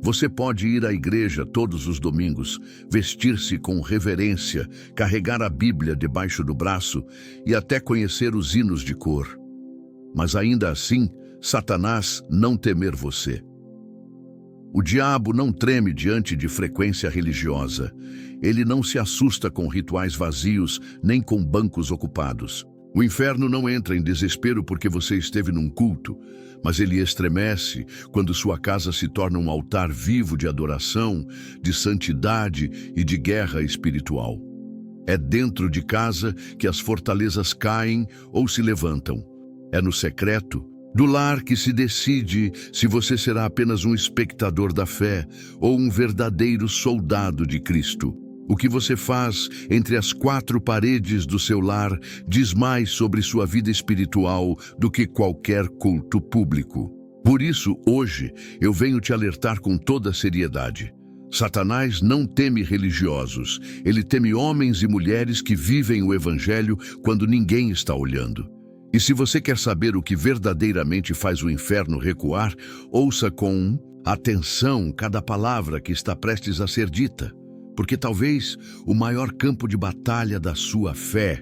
Você pode ir à igreja todos os domingos, vestir-se com reverência, carregar a Bíblia debaixo do braço e até conhecer os hinos de cor. Mas ainda assim, Satanás não temer você. O diabo não treme diante de frequência religiosa. Ele não se assusta com rituais vazios, nem com bancos ocupados. O inferno não entra em desespero porque você esteve num culto, mas ele estremece quando sua casa se torna um altar vivo de adoração, de santidade e de guerra espiritual. É dentro de casa que as fortalezas caem ou se levantam. É no secreto do lar que se decide se você será apenas um espectador da fé ou um verdadeiro soldado de Cristo. O que você faz entre as quatro paredes do seu lar diz mais sobre sua vida espiritual do que qualquer culto público. Por isso, hoje, eu venho te alertar com toda seriedade. Satanás não teme religiosos, ele teme homens e mulheres que vivem o evangelho quando ninguém está olhando. E se você quer saber o que verdadeiramente faz o inferno recuar, ouça com atenção cada palavra que está prestes a ser dita. Porque talvez o maior campo de batalha da sua fé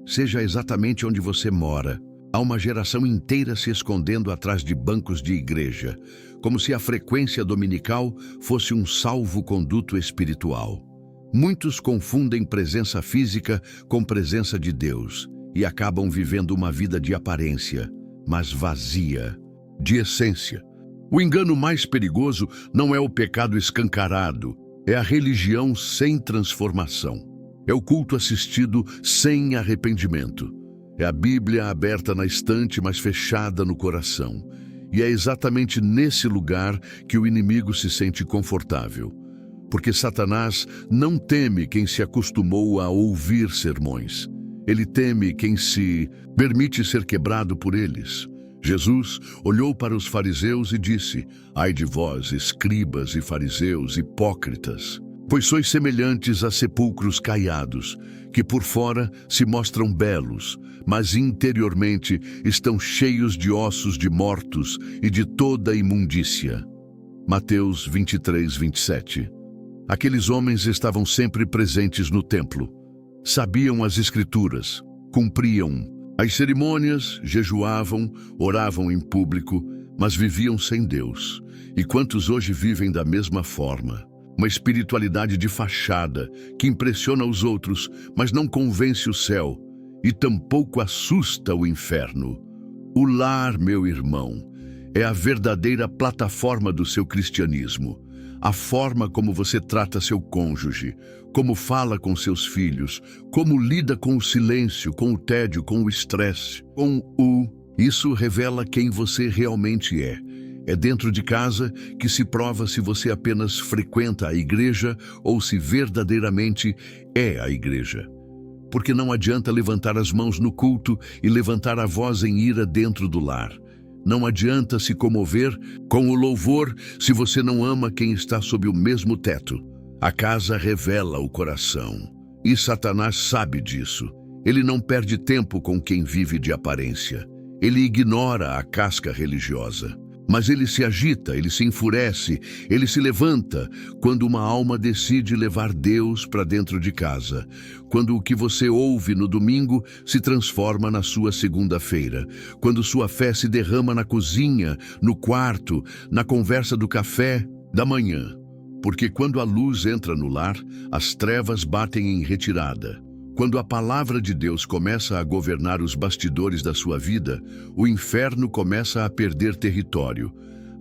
seja exatamente onde você mora. Há uma geração inteira se escondendo atrás de bancos de igreja, como se a frequência dominical fosse um salvo-conduto espiritual. Muitos confundem presença física com presença de Deus e acabam vivendo uma vida de aparência, mas vazia, de essência. O engano mais perigoso não é o pecado escancarado, é a religião sem transformação. É o culto assistido sem arrependimento. É a Bíblia aberta na estante, mas fechada no coração. E é exatamente nesse lugar que o inimigo se sente confortável. Porque Satanás não teme quem se acostumou a ouvir sermões. Ele teme quem se permite ser quebrado por eles. Jesus olhou para os fariseus e disse: Ai de vós, escribas e fariseus, hipócritas, pois sois semelhantes a sepulcros caiados, que por fora se mostram belos, mas interiormente estão cheios de ossos de mortos e de toda imundícia. Mateus 23, 27. Aqueles homens estavam sempre presentes no templo. Sabiam as escrituras, cumpriam as cerimônias, jejuavam, oravam em público, mas viviam sem Deus. E quantos hoje vivem da mesma forma? Uma espiritualidade de fachada, que impressiona os outros, mas não convence o céu, e tampouco assusta o inferno. O lar, meu irmão, é a verdadeira plataforma do seu cristianismo. A forma como você trata seu cônjuge, como fala com seus filhos, como lida com o silêncio, com o tédio, com o estresse, Isso revela quem você realmente é. É dentro de casa que se prova se você apenas frequenta a igreja ou se verdadeiramente é a igreja. Porque não adianta levantar as mãos no culto e levantar a voz em ira dentro do lar. Não adianta se comover com o louvor se você não ama quem está sob o mesmo teto. A casa revela o coração. E Satanás sabe disso. Ele não perde tempo com quem vive de aparência. Ele ignora a casca religiosa. Mas ele se agita, ele se enfurece, ele se levanta quando uma alma decide levar Deus para dentro de casa. Quando o que você ouve no domingo se transforma na sua segunda-feira. Quando sua fé se derrama na cozinha, no quarto, na conversa do café da manhã. Porque quando a luz entra no lar, as trevas batem em retirada. Quando a palavra de Deus começa a governar os bastidores da sua vida, o inferno começa a perder território.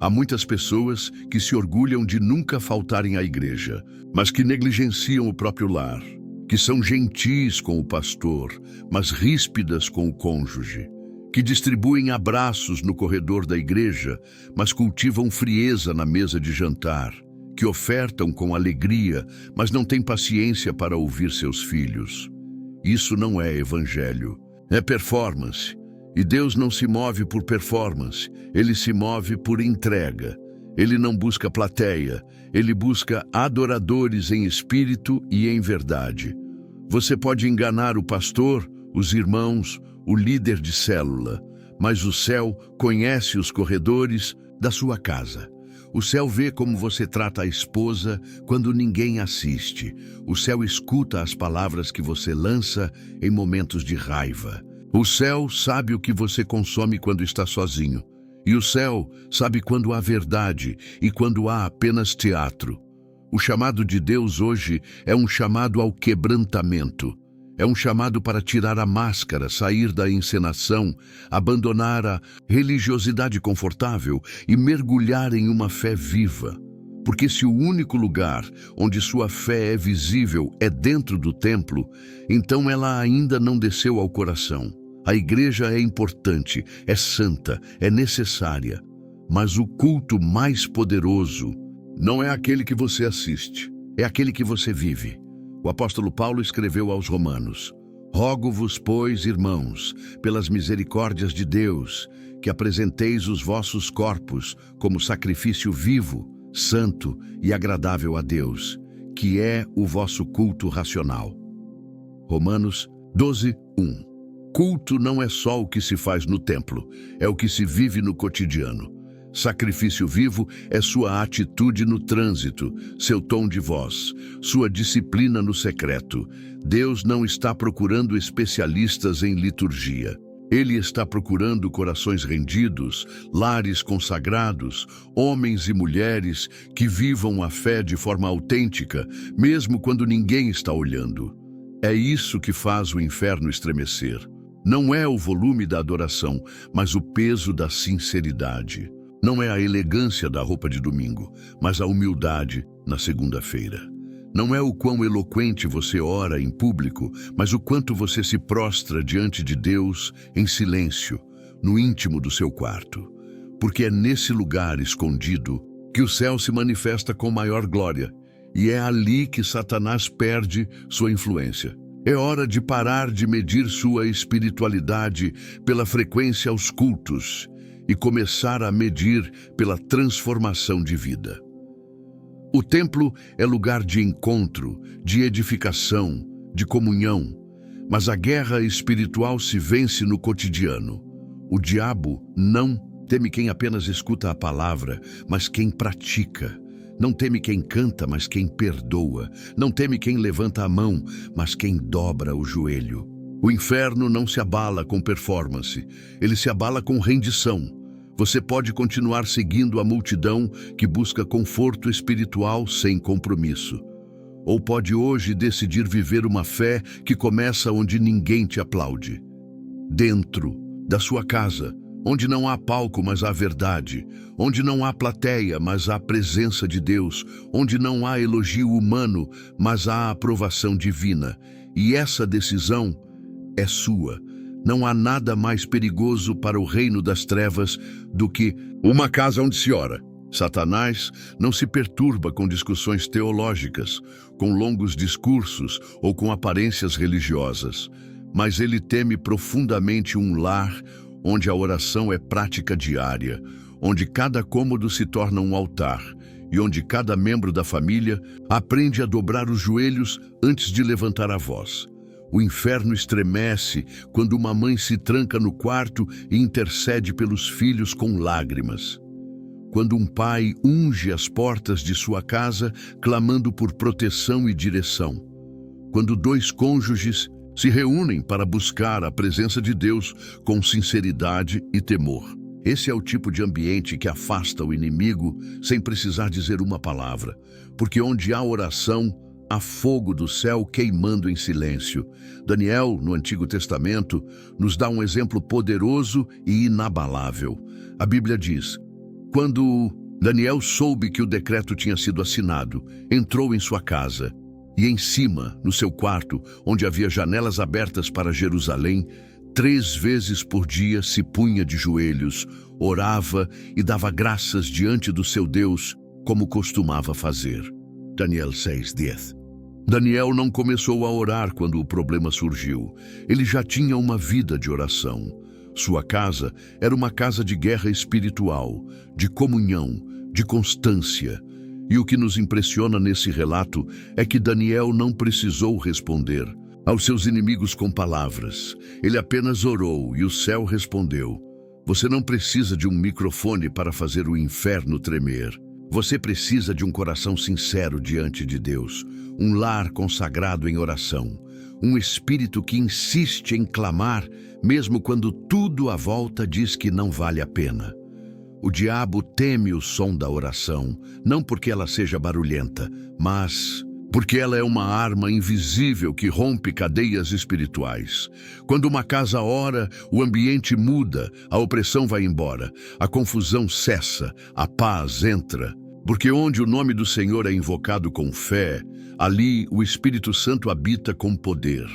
Há muitas pessoas que se orgulham de nunca faltarem à igreja, mas que negligenciam o próprio lar, que são gentis com o pastor, mas ríspidas com o cônjuge, que distribuem abraços no corredor da igreja, mas cultivam frieza na mesa de jantar, que ofertam com alegria, mas não têm paciência para ouvir seus filhos. Isso não é evangelho, é performance. E Deus não se move por performance, Ele se move por entrega. Ele não busca plateia, Ele busca adoradores em espírito e em verdade. Você pode enganar o pastor, os irmãos, o líder de célula, mas o céu conhece os corredores da sua casa. O céu vê como você trata a esposa quando ninguém assiste. O céu escuta as palavras que você lança em momentos de raiva. O céu sabe o que você consome quando está sozinho. E o céu sabe quando há verdade e quando há apenas teatro. O chamado de Deus hoje é um chamado ao quebrantamento. É um chamado para tirar a máscara, sair da encenação, abandonar a religiosidade confortável e mergulhar em uma fé viva. Porque se o único lugar onde sua fé é visível é dentro do templo, então ela ainda não desceu ao coração. A igreja é importante, é santa, é necessária, mas o culto mais poderoso não é aquele que você assiste, é aquele que você vive. O apóstolo Paulo escreveu aos Romanos: Rogo-vos, pois, irmãos, pelas misericórdias de Deus, que apresenteis os vossos corpos como sacrifício vivo, santo e agradável a Deus, que é o vosso culto racional. Romanos 12, 1. Culto não é só o que se faz no templo, é o que se vive no cotidiano. Sacrifício vivo é sua atitude no trânsito, seu tom de voz, sua disciplina no secreto. Deus não está procurando especialistas em liturgia. Ele está procurando corações rendidos, lares consagrados, homens e mulheres que vivam a fé de forma autêntica, mesmo quando ninguém está olhando. É isso que faz o inferno estremecer. Não é o volume da adoração, mas o peso da sinceridade. Não é a elegância da roupa de domingo, mas a humildade na segunda-feira. Não é o quão eloquente você ora em público, mas o quanto você se prostra diante de Deus em silêncio, no íntimo do seu quarto. Porque é nesse lugar escondido que o céu se manifesta com maior glória, e é ali que Satanás perde sua influência. É hora de parar de medir sua espiritualidade pela frequência aos cultos e começar a medir pela transformação de vida. O templo é lugar de encontro, de edificação, de comunhão, mas a guerra espiritual se vence no cotidiano. O diabo não teme quem apenas escuta a palavra, mas quem pratica. Não teme quem canta, mas quem perdoa. Não teme quem levanta a mão, mas quem dobra o joelho. O inferno não se abala com performance, ele se abala com rendição. Você pode continuar seguindo a multidão que busca conforto espiritual sem compromisso. Ou pode hoje decidir viver uma fé que começa onde ninguém te aplaude. Dentro da sua casa, onde não há palco, mas há verdade, onde não há plateia, mas há presença de Deus, onde não há elogio humano, mas há aprovação divina. E essa decisão é sua. Não há nada mais perigoso para o reino das trevas do que uma casa onde se ora. Satanás não se perturba com discussões teológicas, com longos discursos ou com aparências religiosas, mas ele teme profundamente um lar onde a oração é prática diária, onde cada cômodo se torna um altar e onde cada membro da família aprende a dobrar os joelhos antes de levantar a voz. O inferno estremece quando uma mãe se tranca no quarto e intercede pelos filhos com lágrimas. Quando um pai unge as portas de sua casa, clamando por proteção e direção. Quando dois cônjuges se reúnem para buscar a presença de Deus com sinceridade e temor. Esse é o tipo de ambiente que afasta o inimigo sem precisar dizer uma palavra, porque onde há oração, há fogo do céu queimando em silêncio. Daniel, no Antigo Testamento, nos dá um exemplo poderoso e inabalável. A Bíblia diz: quando Daniel soube que o decreto tinha sido assinado, entrou em sua casa e em cima, no seu quarto, onde havia janelas abertas para Jerusalém, 3 vezes por dia se punha de joelhos, orava e dava graças diante do seu Deus, como costumava fazer. Daniel 6:10. Daniel não começou a orar quando o problema surgiu. Ele já tinha uma vida de oração. Sua casa era uma casa de guerra espiritual, de comunhão, de constância. E o que nos impressiona nesse relato é que Daniel não precisou responder aos seus inimigos com palavras. Ele apenas orou e o céu respondeu. Você não precisa de um microfone para fazer o inferno tremer. Você precisa de um coração sincero diante de Deus, um lar consagrado em oração, um espírito que insiste em clamar, mesmo quando tudo à volta diz que não vale a pena. O diabo teme o som da oração, não porque ela seja barulhenta, mas porque ela é uma arma invisível que rompe cadeias espirituais. Quando uma casa ora, o ambiente muda, a opressão vai embora, a confusão cessa, a paz entra. Porque onde o nome do Senhor é invocado com fé, ali o Espírito Santo habita com poder.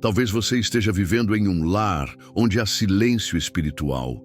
Talvez você esteja vivendo em um lar onde há silêncio espiritual,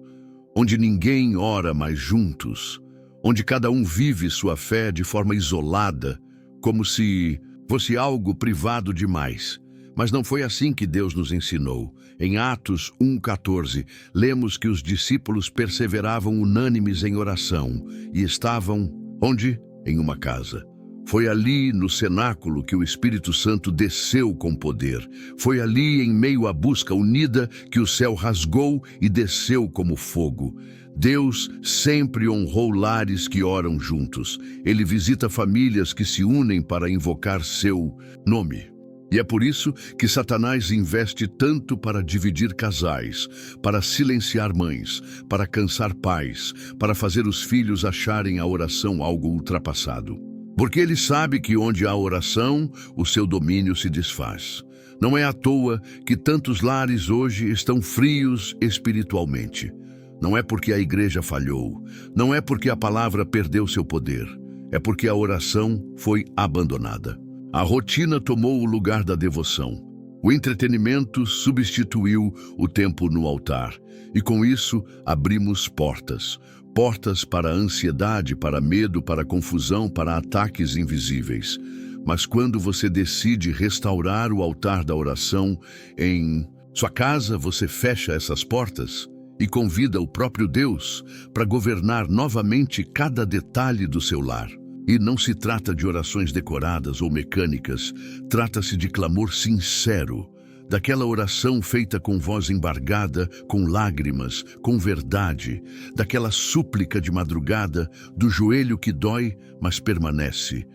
onde ninguém ora mais juntos, onde cada um vive sua fé de forma isolada, como se fosse algo privado demais. Mas não foi assim que Deus nos ensinou. Em Atos 1:14, lemos que os discípulos perseveravam unânimes em oração e estavam, onde? Em uma casa. Foi ali, no cenáculo, que o Espírito Santo desceu com poder. Foi ali, em meio à busca unida, que o céu rasgou e desceu como fogo. Deus sempre honrou lares que oram juntos. Ele visita famílias que se unem para invocar seu nome. E é por isso que Satanás investe tanto para dividir casais, para silenciar mães, para cansar pais, para fazer os filhos acharem a oração algo ultrapassado. Porque ele sabe que onde há oração, o seu domínio se desfaz. Não é à toa que tantos lares hoje estão frios espiritualmente. Não é porque a igreja falhou, não é porque a palavra perdeu seu poder, é porque a oração foi abandonada. A rotina tomou o lugar da devoção. O entretenimento substituiu o tempo no altar. E com isso, abrimos portas. Portas para a ansiedade, para medo, para a confusão, para ataques invisíveis. Mas quando você decide restaurar o altar da oração em sua casa, você fecha essas portas e convida o próprio Deus para governar novamente cada detalhe do seu lar. E não se trata de orações decoradas ou mecânicas, trata-se de clamor sincero, daquela oração feita com voz embargada, com lágrimas, com verdade, daquela súplica de madrugada, do joelho que dói, mas permanece.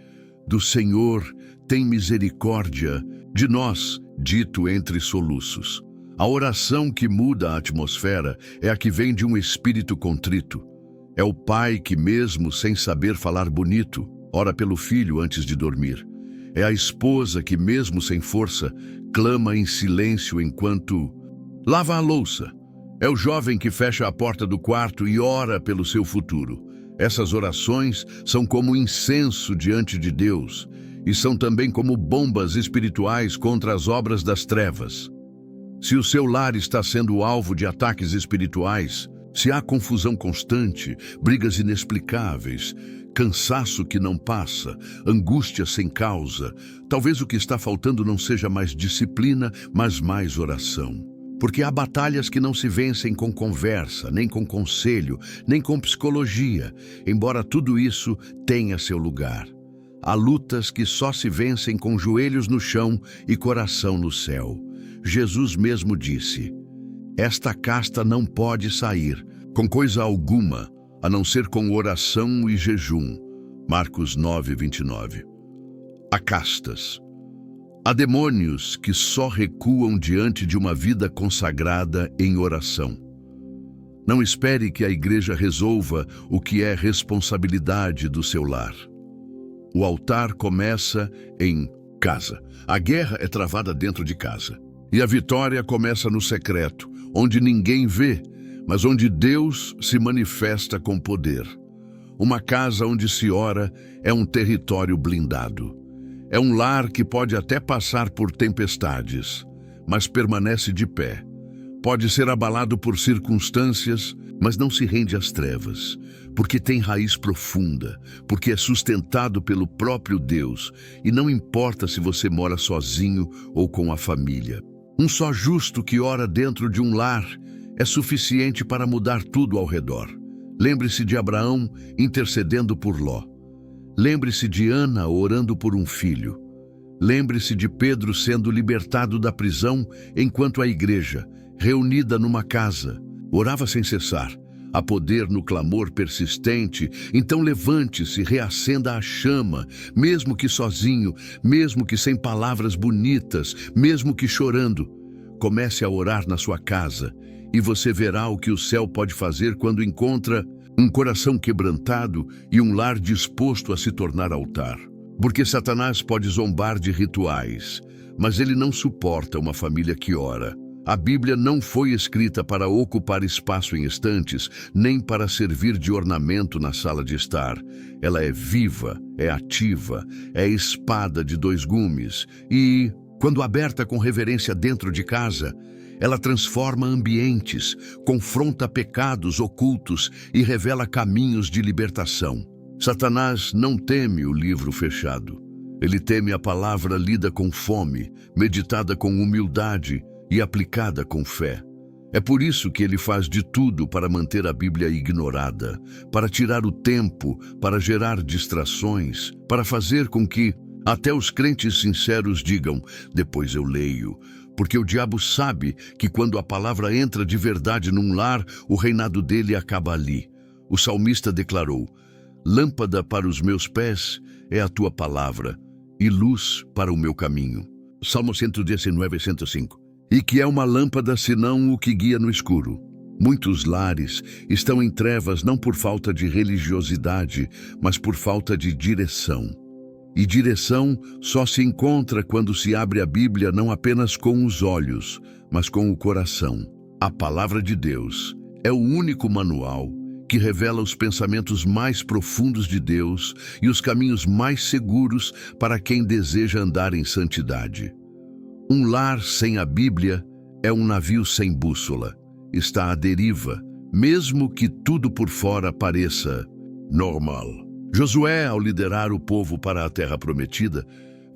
Do Senhor, tem misericórdia de nós, dito entre soluços. A oração que muda a atmosfera é a que vem de um espírito contrito. É o pai que, mesmo sem saber falar bonito, ora pelo filho antes de dormir. É a esposa que, mesmo sem força, clama em silêncio enquanto lava a louça. É o jovem que fecha a porta do quarto e ora pelo seu futuro. Essas orações são como incenso diante de Deus e são também como bombas espirituais contra as obras das trevas. Se o seu lar está sendo alvo de ataques espirituais, se há confusão constante, brigas inexplicáveis, cansaço que não passa, angústia sem causa, talvez o que está faltando não seja mais disciplina, mas mais oração. Porque há batalhas que não se vencem com conversa, nem com conselho, nem com psicologia, embora tudo isso tenha seu lugar. Há lutas que só se vencem com joelhos no chão e coração no céu. Jesus mesmo disse: esta casta não pode sair com coisa alguma, a não ser com oração e jejum. Marcos 9:29. Há castas. Há demônios que só recuam diante de uma vida consagrada em oração. Não espere que a igreja resolva o que é responsabilidade do seu lar. O altar começa em casa. A guerra é travada dentro de casa. E a vitória começa no secreto, onde ninguém vê, mas onde Deus se manifesta com poder. Uma casa onde se ora é um território blindado. É um lar que pode até passar por tempestades, mas permanece de pé. Pode ser abalado por circunstâncias, mas não se rende às trevas, porque tem raiz profunda, porque é sustentado pelo próprio Deus, e não importa se você mora sozinho ou com a família. Um só justo que ora dentro de um lar é suficiente para mudar tudo ao redor. Lembre-se de Abraão intercedendo por Ló. Lembre-se de Ana orando por um filho. Lembre-se de Pedro sendo libertado da prisão enquanto a igreja, reunida numa casa, orava sem cessar. Há poder no clamor persistente, então levante-se, reacenda a chama, mesmo que sozinho, mesmo que sem palavras bonitas, mesmo que chorando. Comece a orar na sua casa e você verá o que o céu pode fazer quando encontra um coração quebrantado e um lar disposto a se tornar altar. Porque Satanás pode zombar de rituais, mas ele não suporta uma família que ora. A Bíblia não foi escrita para ocupar espaço em estantes, nem para servir de ornamento na sala de estar. Ela é viva, é ativa, é espada de dois gumes e, quando aberta com reverência dentro de casa, ela transforma ambientes, confronta pecados ocultos e revela caminhos de libertação. Satanás não teme o livro fechado. Ele teme a palavra lida com fome, meditada com humildade e aplicada com fé. É por isso que ele faz de tudo para manter a Bíblia ignorada, para tirar o tempo, para gerar distrações, para fazer com que até os crentes sinceros digam: depois eu leio. Porque o diabo sabe que quando a palavra entra de verdade num lar, o reinado dele acaba ali. O salmista declarou: lâmpada para os meus pés é a tua palavra e luz para o meu caminho. Salmo 119, 105. E que é uma lâmpada senão o que guia no escuro. Muitos lares estão em trevas não por falta de religiosidade, mas por falta de direção. E direção só se encontra quando se abre a Bíblia não apenas com os olhos, mas com o coração. A palavra de Deus é o único manual que revela os pensamentos mais profundos de Deus e os caminhos mais seguros para quem deseja andar em santidade. Um lar sem a Bíblia é um navio sem bússola. Está à deriva, mesmo que tudo por fora pareça normal. Josué, ao liderar o povo para a terra prometida,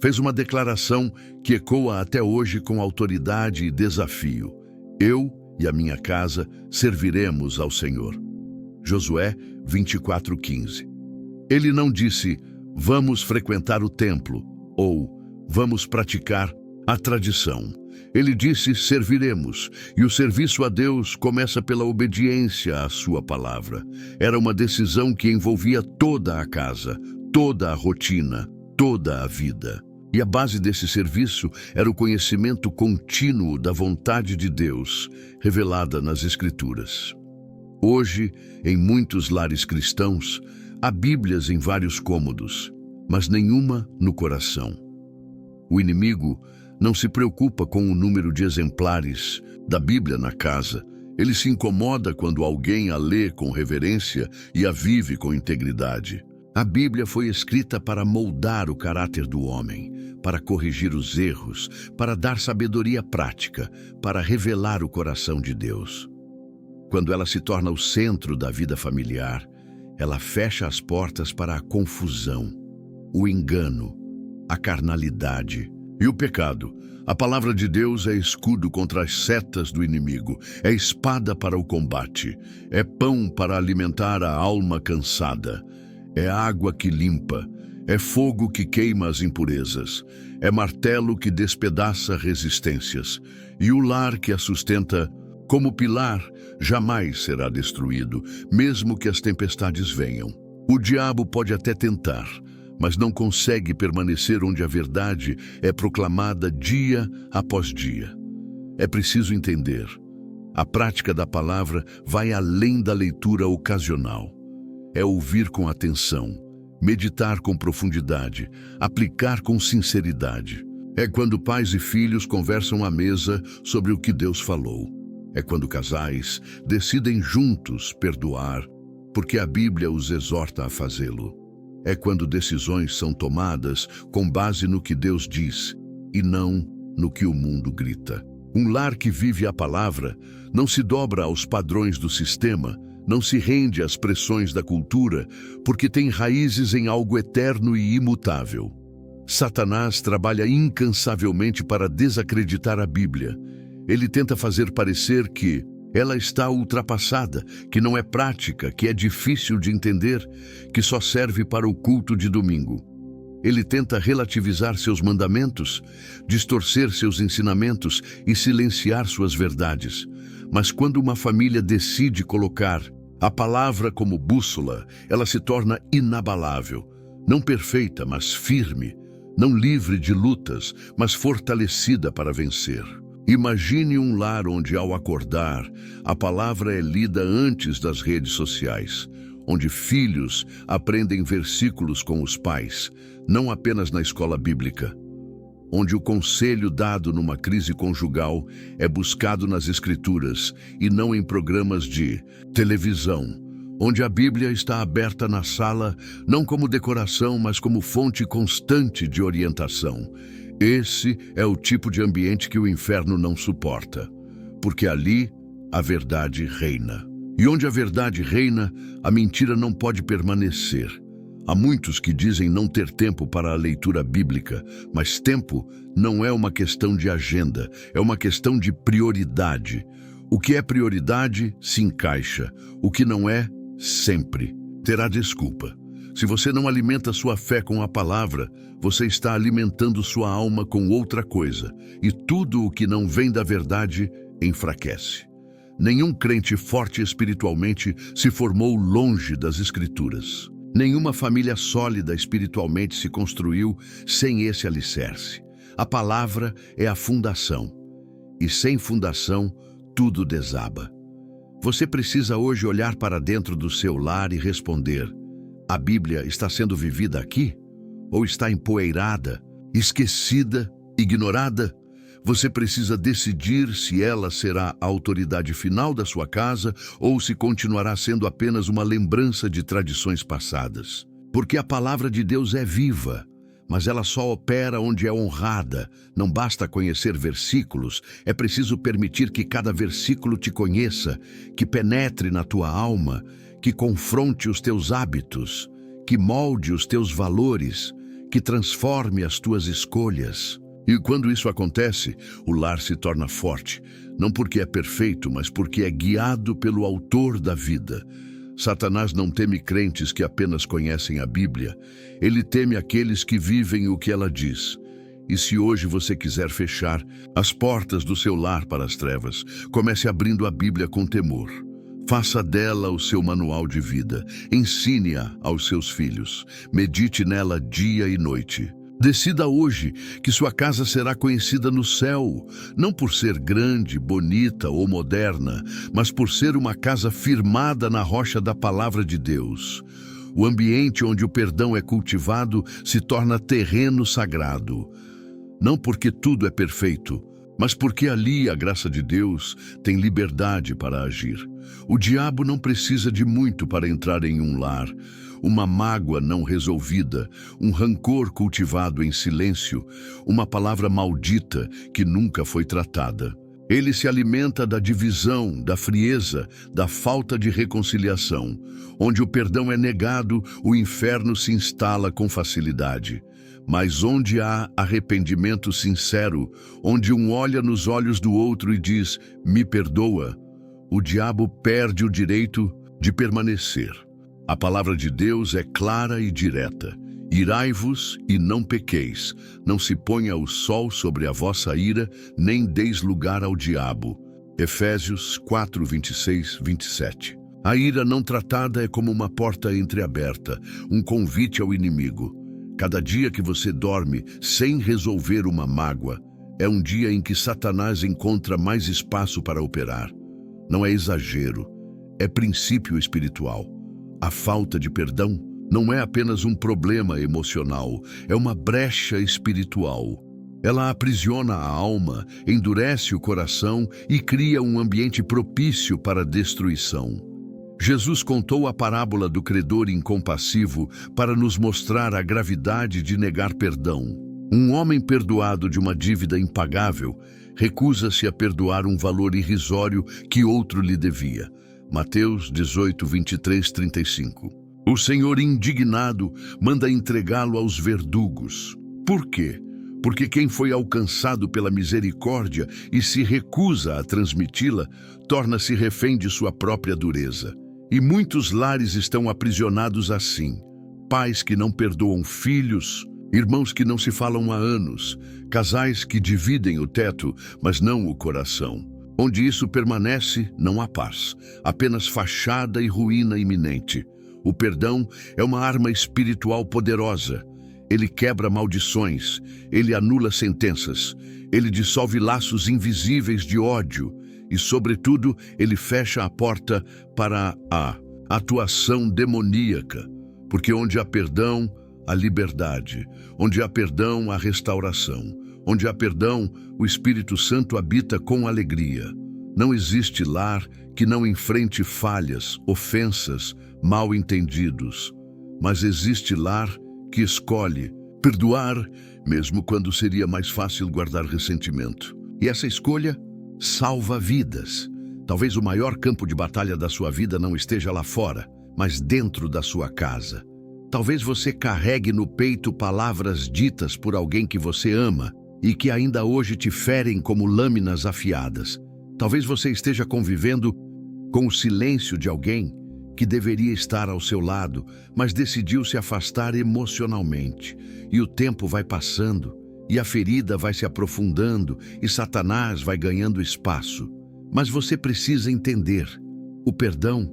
fez uma declaração que ecoa até hoje com autoridade e desafio. Eu e a minha casa serviremos ao Senhor. Josué 24:15. Ele não disse: vamos frequentar o templo ou vamos praticar a tradição. Ele disse: serviremos, e o serviço a Deus começa pela obediência à sua palavra. Era uma decisão que envolvia toda a casa, toda a rotina, toda a vida. E a base desse serviço era o conhecimento contínuo da vontade de Deus, revelada nas Escrituras. Hoje, em muitos lares cristãos, há Bíblias em vários cômodos, mas nenhuma no coração. O inimigo não se preocupa com o número de exemplares da Bíblia na casa. Ele se incomoda quando alguém a lê com reverência e a vive com integridade. A Bíblia foi escrita para moldar o caráter do homem, para corrigir os erros, para dar sabedoria prática, para revelar o coração de Deus. Quando ela se torna o centro da vida familiar, ela fecha as portas para a confusão, o engano, a carnalidade e o pecado. A palavra de Deus é escudo contra as setas do inimigo, é espada para o combate, é pão para alimentar a alma cansada, é água que limpa, é fogo que queima as impurezas, é martelo que despedaça resistências, e o lar que a sustenta como pilar jamais será destruído, mesmo que as tempestades venham. O diabo pode até tentar, mas não consegue permanecer onde a verdade é proclamada dia após dia. É preciso entender: a prática da palavra vai além da leitura ocasional. É ouvir com atenção, meditar com profundidade, aplicar com sinceridade. É quando pais e filhos conversam à mesa sobre o que Deus falou. É quando casais decidem juntos perdoar, porque a Bíblia os exorta a fazê-lo. É quando decisões são tomadas com base no que Deus diz e não no que o mundo grita. Um lar que vive a palavra não se dobra aos padrões do sistema, não se rende às pressões da cultura, porque tem raízes em algo eterno e imutável. Satanás trabalha incansavelmente para desacreditar a Bíblia. Ele tenta fazer parecer que ela está ultrapassada, que não é prática, que é difícil de entender, que só serve para o culto de domingo. Ele tenta relativizar seus mandamentos, distorcer seus ensinamentos e silenciar suas verdades. Mas quando uma família decide colocar A palavra como bússola, ela se torna inabalável, não perfeita, mas firme, não livre de lutas, mas fortalecida para vencer. Imagine um lar onde, ao acordar, a palavra é lida antes das redes sociais, onde filhos aprendem versículos com os pais, não apenas na escola bíblica, onde o conselho dado numa crise conjugal é buscado nas escrituras e não em programas de televisão, onde a Bíblia está aberta na sala, não como decoração, mas como fonte constante de orientação. Esse é o tipo de ambiente que o inferno não suporta, porque ali a verdade reina. E onde a verdade reina, a mentira não pode permanecer. Há muitos que dizem não ter tempo para a leitura bíblica, mas tempo não é uma questão de agenda, é uma questão de prioridade. O que é prioridade se encaixa, o que não é, sempre terá desculpa. Se você não alimenta sua fé com a palavra, você está alimentando sua alma com outra coisa, e tudo o que não vem da verdade enfraquece. Nenhum crente forte espiritualmente se formou longe das Escrituras. Nenhuma família sólida espiritualmente se construiu sem esse alicerce. A palavra é a fundação, e sem fundação, tudo desaba. Você precisa hoje olhar para dentro do seu lar e responder: a Bíblia está sendo vivida aqui? Ou está empoeirada, esquecida, ignorada? Você precisa decidir se ela será a autoridade final da sua casa ou se continuará sendo apenas uma lembrança de tradições passadas. Porque a palavra de Deus é viva, mas ela só opera onde é honrada. Não basta conhecer versículos, é preciso permitir que cada versículo te conheça, que penetre na tua alma, que confronte os teus hábitos, que molde os teus valores, que transforme as tuas escolhas. E quando isso acontece, o lar se torna forte, não porque é perfeito, mas porque é guiado pelo autor da vida. Satanás não teme crentes que apenas conhecem a Bíblia, ele teme aqueles que vivem o que ela diz. E se hoje você quiser fechar as portas do seu lar para as trevas, comece abrindo a Bíblia com temor. Faça dela o seu manual de vida, ensine-a aos seus filhos, medite nela dia e noite. Decida hoje que sua casa será conhecida no céu, não por ser grande, bonita ou moderna, mas por ser uma casa firmada na rocha da palavra de Deus. O ambiente onde o perdão é cultivado se torna terreno sagrado. Não porque tudo é perfeito, mas porque ali a graça de Deus tem liberdade para agir. O diabo não precisa de muito para entrar em um lar. Uma mágoa não resolvida, um rancor cultivado em silêncio, uma palavra maldita que nunca foi tratada. Ele se alimenta da divisão, da frieza, da falta de reconciliação. Onde o perdão é negado, o inferno se instala com facilidade. Mas onde há arrependimento sincero, onde um olha nos olhos do outro e diz, me perdoa, o diabo perde o direito de permanecer. A palavra de Deus é clara e direta. Irai-vos e não pequeis. Não se ponha o sol sobre a vossa ira, nem deis lugar ao diabo. Efésios 4, 26, 27. A ira não tratada é como uma porta entreaberta, um convite ao inimigo. Cada dia que você dorme sem resolver uma mágoa, é um dia em que Satanás encontra mais espaço para operar. Não é exagero, é princípio espiritual. A falta de perdão não é apenas um problema emocional, é uma brecha espiritual. Ela aprisiona a alma, endurece o coração e cria um ambiente propício para a destruição. Jesus contou a parábola do credor incompassivo para nos mostrar a gravidade de negar perdão. Um homem perdoado de uma dívida impagável recusa-se a perdoar um valor irrisório que outro lhe devia. Mateus 18, 23, 35. O Senhor, indignado, manda entregá-lo aos verdugos. Por quê? Porque quem foi alcançado pela misericórdia e se recusa a transmiti-la, torna-se refém de sua própria dureza. E muitos lares estão aprisionados assim. Pais que não perdoam filhos, irmãos que não se falam há anos, casais que dividem o teto, mas não o coração. Onde isso permanece, não há paz, apenas fachada e ruína iminente. O perdão é uma arma espiritual poderosa. Ele quebra maldições, ele anula sentenças, ele dissolve laços invisíveis de ódio e, sobretudo, ele fecha a porta para a atuação demoníaca. Porque onde há perdão, há liberdade. Onde há perdão, há restauração. Onde há perdão, o Espírito Santo habita com alegria. Não existe lar que não enfrente falhas, ofensas, mal-entendidos. Mas existe lar que escolhe perdoar, mesmo quando seria mais fácil guardar ressentimento. E essa escolha salva vidas. Talvez o maior campo de batalha da sua vida não esteja lá fora, mas dentro da sua casa. Talvez você carregue no peito palavras ditas por alguém que você ama e que ainda hoje te ferem como lâminas afiadas. Talvez você esteja convivendo com o silêncio de alguém que deveria estar ao seu lado, mas decidiu se afastar emocionalmente. E o tempo vai passando, e a ferida vai se aprofundando, e Satanás vai ganhando espaço. Mas você precisa entender, o perdão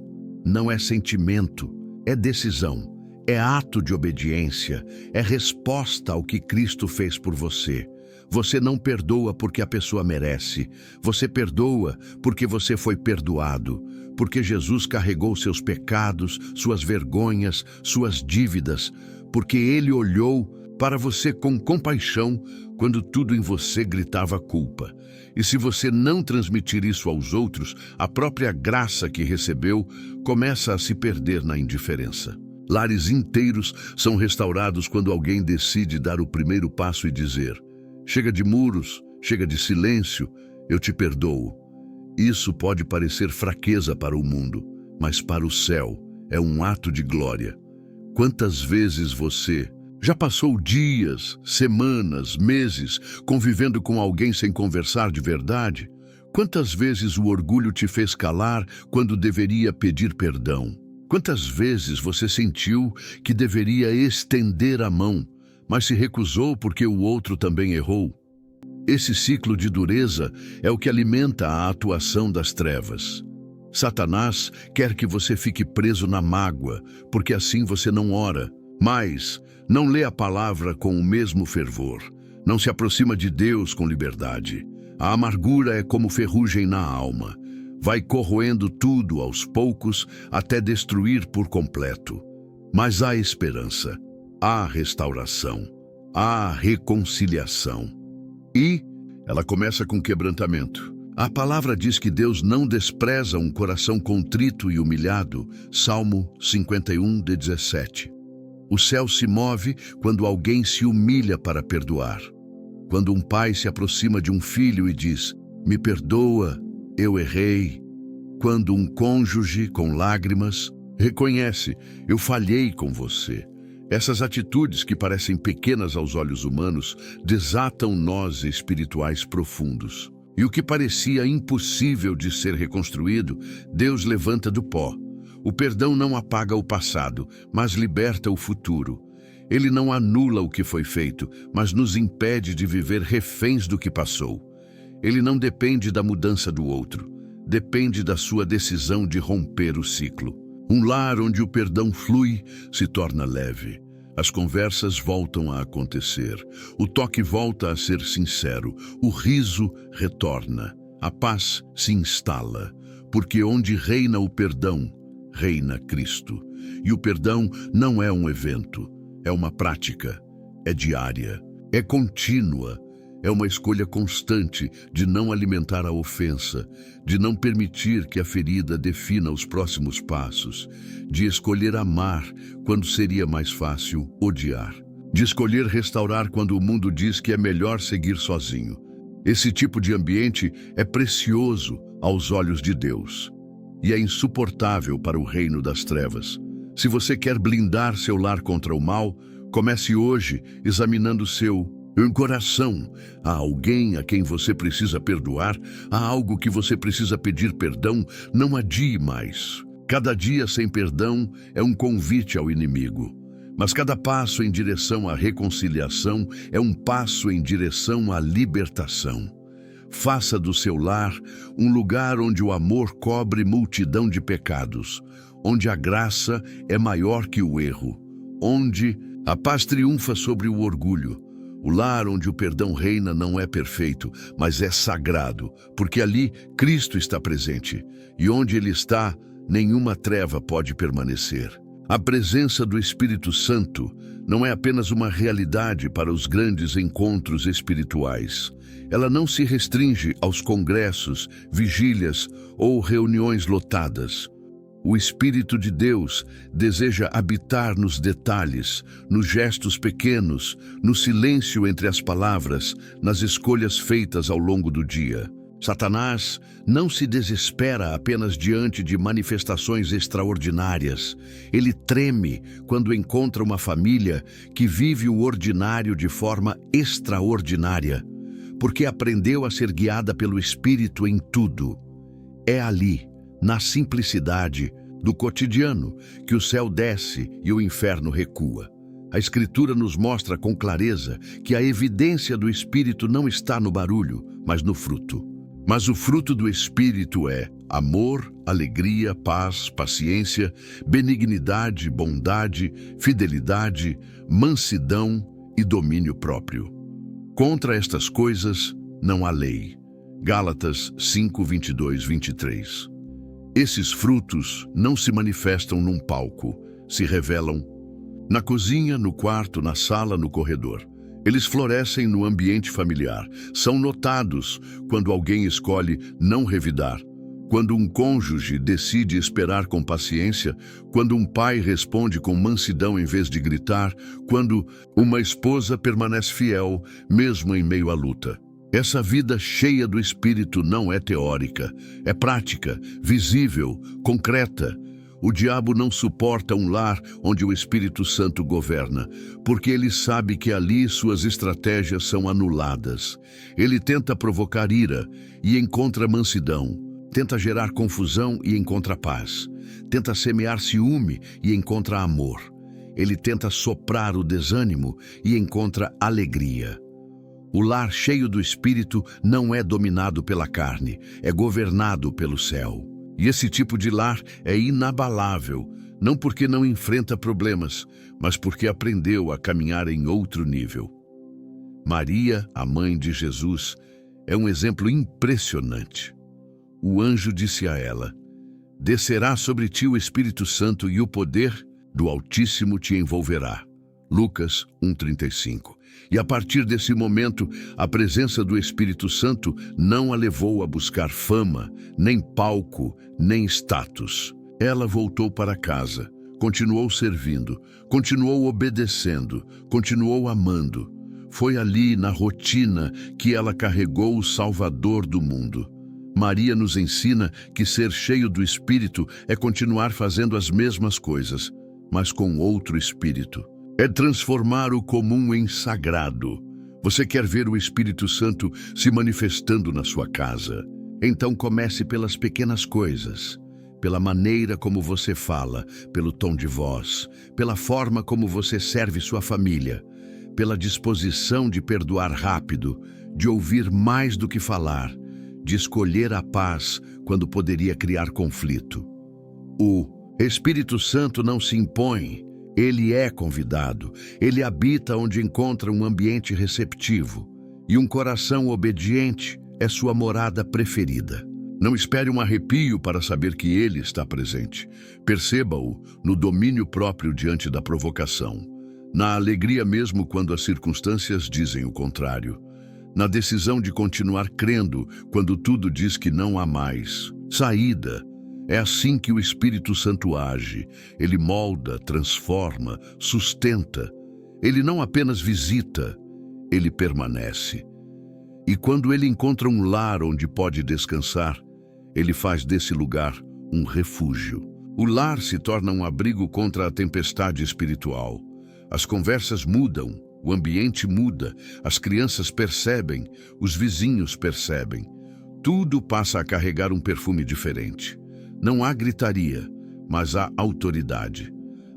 não é sentimento, é decisão, é ato de obediência, é resposta ao que Cristo fez por você. Você não perdoa porque a pessoa merece. Você perdoa porque você foi perdoado. Porque Jesus carregou seus pecados, suas vergonhas, suas dívidas. Porque Ele olhou para você com compaixão quando tudo em você gritava culpa. E se você não transmitir isso aos outros, a própria graça que recebeu começa a se perder na indiferença. Lares inteiros são restaurados quando alguém decide dar o primeiro passo e dizer: chega de muros, chega de silêncio, eu te perdoo. Isso pode parecer fraqueza para o mundo, mas para o céu é um ato de glória. Quantas vezes você já passou dias, semanas, meses convivendo com alguém sem conversar de verdade? Quantas vezes o orgulho te fez calar quando deveria pedir perdão? Quantas vezes você sentiu que deveria estender a mão, mas se recusou porque o outro também errou? Esse ciclo de dureza é o que alimenta a atuação das trevas. Satanás quer que você fique preso na mágoa, porque assim você não ora. Mas não lê a palavra com o mesmo fervor. Não se aproxima de Deus com liberdade. A amargura é como ferrugem na alma. Vai corroendo tudo aos poucos até destruir por completo. Mas há esperança. Há restauração, há reconciliação. E ela começa com quebrantamento. A palavra diz que Deus não despreza um coração contrito e humilhado. Salmo 51:17. O céu se move quando alguém se humilha para perdoar. Quando um pai se aproxima de um filho e diz: me perdoa, eu errei. Quando um cônjuge, com lágrimas, reconhece: eu falhei com você. Essas atitudes que parecem pequenas aos olhos humanos desatam nós espirituais profundos. E o que parecia impossível de ser reconstruído, Deus levanta do pó. O perdão não apaga o passado, mas liberta o futuro. Ele não anula o que foi feito, mas nos impede de viver reféns do que passou. Ele não depende da mudança do outro, depende da sua decisão de romper o ciclo. Um lar onde o perdão flui se torna leve. As conversas voltam a acontecer. O toque volta a ser sincero. O riso retorna. A paz se instala. Porque onde reina o perdão, reina Cristo. E o perdão não é um evento, é uma prática, é diária, é contínua. É uma escolha constante de não alimentar a ofensa, de não permitir que a ferida defina os próximos passos, de escolher amar quando seria mais fácil odiar, de escolher restaurar quando o mundo diz que é melhor seguir sozinho. Esse tipo de ambiente é precioso aos olhos de Deus e é insuportável para o reino das trevas. Se você quer blindar seu lar contra o mal, comece hoje examinando seu coração. Há alguém a quem você precisa perdoar? Há algo que você precisa pedir perdão? Não adie mais. Cada dia sem perdão é um convite ao inimigo. Mas cada passo em direção à reconciliação é um passo em direção à libertação. Faça do seu lar um lugar onde o amor cobre multidão de pecados, onde a graça é maior que o erro, onde a paz triunfa sobre o orgulho. O lar onde o perdão reina não é perfeito, mas é sagrado, porque ali Cristo está presente, e onde Ele está, nenhuma treva pode permanecer. A presença do Espírito Santo não é apenas uma realidade para os grandes encontros espirituais. Ela não se restringe aos congressos, vigílias ou reuniões lotadas. O Espírito de Deus deseja habitar nos detalhes, nos gestos pequenos, no silêncio entre as palavras, nas escolhas feitas ao longo do dia. Satanás não se desespera apenas diante de manifestações extraordinárias. Ele treme quando encontra uma família que vive o ordinário de forma extraordinária, porque aprendeu a ser guiada pelo Espírito em tudo. É ali, na simplicidade do cotidiano, que o céu desce e o inferno recua. A Escritura nos mostra com clareza que a evidência do Espírito não está no barulho, mas no fruto. Mas o fruto do Espírito é amor, alegria, paz, paciência, benignidade, bondade, fidelidade, mansidão e domínio próprio. Contra estas coisas não há lei. Gálatas 5, 22, 23. Esses frutos não se manifestam num palco, se revelam na cozinha, no quarto, na sala, no corredor. Eles florescem no ambiente familiar, são notados quando alguém escolhe não revidar, quando um cônjuge decide esperar com paciência, quando um pai responde com mansidão em vez de gritar, quando uma esposa permanece fiel, mesmo em meio à luta. Essa vida cheia do Espírito não é teórica, é prática, visível, concreta. O diabo não suporta um lar onde o Espírito Santo governa, porque ele sabe que ali suas estratégias são anuladas. Ele tenta provocar ira e encontra mansidão, tenta gerar confusão e encontra paz, tenta semear ciúme e encontra amor. Ele tenta soprar o desânimo e encontra alegria. O lar cheio do Espírito não é dominado pela carne, é governado pelo céu. E esse tipo de lar é inabalável, não porque não enfrenta problemas, mas porque aprendeu a caminhar em outro nível. Maria, a mãe de Jesus, é um exemplo impressionante. O anjo disse a ela: "Descerá sobre ti o Espírito Santo e o poder do Altíssimo te envolverá." Lucas 1,35. E a partir desse momento, a presença do Espírito Santo não a levou a buscar fama, nem palco, nem status. Ela voltou para casa, continuou servindo, continuou obedecendo, continuou amando. Foi ali, na rotina, que ela carregou o Salvador do mundo. Maria nos ensina que ser cheio do Espírito é continuar fazendo as mesmas coisas, mas com outro espírito. É transformar o comum em sagrado. Você quer ver o Espírito Santo se manifestando na sua casa? Então comece pelas pequenas coisas, pela maneira como você fala, pelo tom de voz, pela forma como você serve sua família, pela disposição de perdoar rápido, de ouvir mais do que falar, de escolher a paz quando poderia criar conflito. O Espírito Santo não se impõe. Ele é convidado, ele habita onde encontra um ambiente receptivo, e um coração obediente é sua morada preferida. Não espere um arrepio para saber que ele está presente. Perceba-o no domínio próprio diante da provocação, na alegria mesmo quando as circunstâncias dizem o contrário, na decisão de continuar crendo quando tudo diz que não há mais saída. É assim que o Espírito Santo age. Ele molda, transforma, sustenta. Ele não apenas visita, ele permanece. E quando ele encontra um lar onde pode descansar, ele faz desse lugar um refúgio. O lar se torna um abrigo contra a tempestade espiritual. As conversas mudam, o ambiente muda, as crianças percebem, os vizinhos percebem. Tudo passa a carregar um perfume diferente. Não há gritaria, mas há autoridade.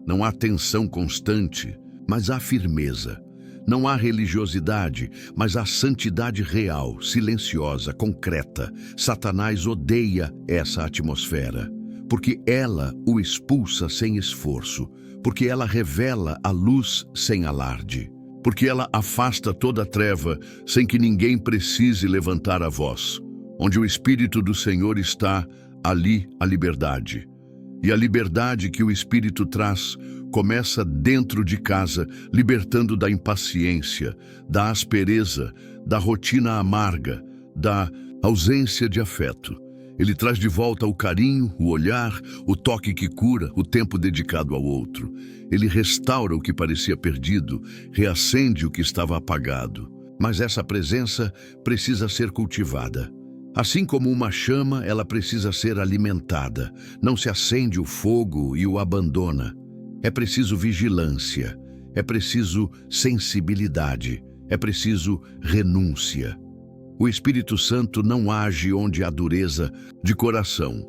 Não há tensão constante, mas há firmeza. Não há religiosidade, mas há santidade real, silenciosa, concreta. Satanás odeia essa atmosfera, porque ela o expulsa sem esforço, porque ela revela a luz sem alarde, porque ela afasta toda a treva sem que ninguém precise levantar a voz. Onde o Espírito do Senhor está, ali a liberdade. E a liberdade que o Espírito traz começa dentro de casa, libertando da impaciência, da aspereza, da rotina amarga, da ausência de afeto. Ele traz de volta o carinho, o olhar, o toque que cura, o tempo dedicado ao outro. Ele restaura o que parecia perdido, reacende o que estava apagado. Mas essa presença precisa ser cultivada. Assim como uma chama, ela precisa ser alimentada. Não se acende o fogo e o abandona. É preciso vigilância, é preciso sensibilidade, é preciso renúncia. O Espírito Santo não age onde há dureza de coração.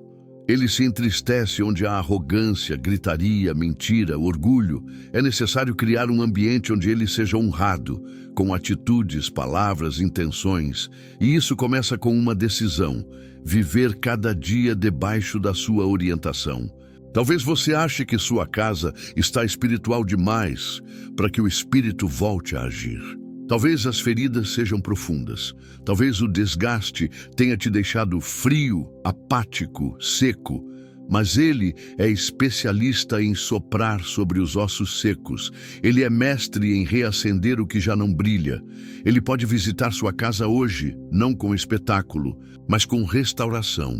Ele se entristece onde há arrogância, gritaria, mentira, orgulho. É necessário criar um ambiente onde ele seja honrado, com atitudes, palavras, intenções. E isso começa com uma decisão: viver cada dia debaixo da sua orientação. Talvez você ache que sua casa está espiritual demais para que o Espírito volte a agir. Talvez as feridas sejam profundas. Talvez o desgaste tenha te deixado frio, apático, seco. Mas Ele é especialista em soprar sobre os ossos secos. Ele é mestre em reacender o que já não brilha. Ele pode visitar sua casa hoje, não com espetáculo, mas com restauração.